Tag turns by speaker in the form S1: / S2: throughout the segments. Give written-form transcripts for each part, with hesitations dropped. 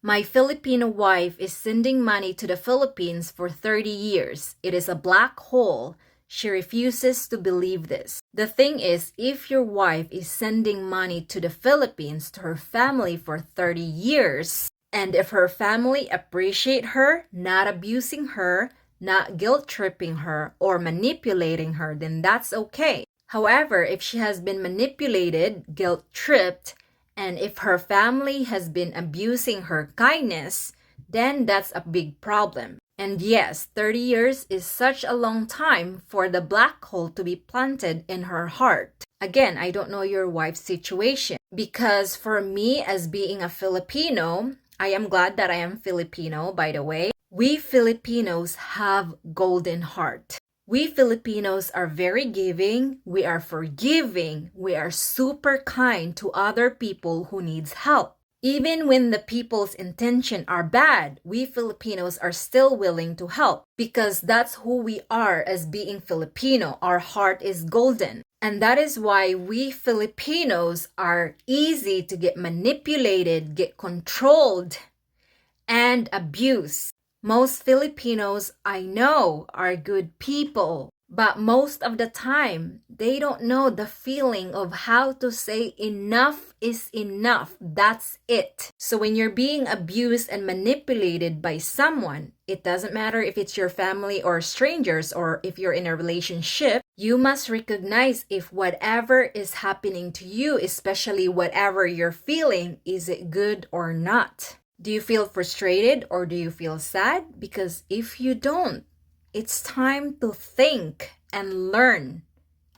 S1: My Filipino wife is sending money to the Philippines for 30 years. It is a black hole. She refuses to believe this. The thing is, if your wife is sending money to the Philippines to her family for 30 years, and if her family appreciate her, not abusing her, not guilt-tripping her, or manipulating her, then that's okay. However, if she has been manipulated, guilt-tripped, and if her family has been abusing her kindness, then that's a big problem. And yes, 30 years is such a long time for the black hole to be planted in her heart. Again, I don't know your wife's situation. Because for me, as being a Filipino, I am glad that I am Filipino, by the way. We Filipinos have golden heart. We Filipinos are very giving, we are forgiving, we are super kind to other people who needs help. Even when the people's intention are bad, we Filipinos are still willing to help because that's who we are as being Filipino. Our heart is golden. And that is why we Filipinos are easy to get manipulated, get controlled, and abused. Most Filipinos I know are good people, but most of the time, they don't know the feeling of how to say enough is enough. That's it. So when you're being abused and manipulated by someone, it doesn't matter if it's your family or strangers or if you're in a relationship, you must recognize if whatever is happening to you, especially whatever you're feeling, is it good or not? Do you feel frustrated or do you feel sad? Because if you don't, it's time to think and learn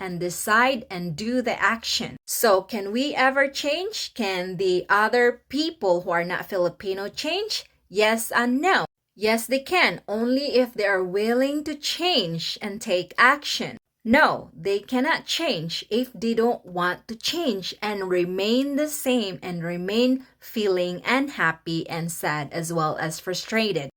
S1: and decide and do the action. So can we ever change? Can the other people who are not Filipino change? Yes and no. Yes, they can, only if they are willing to change and take action. No, they cannot change if they don't want to change and remain the same and remain feeling unhappy and sad as well as frustrated.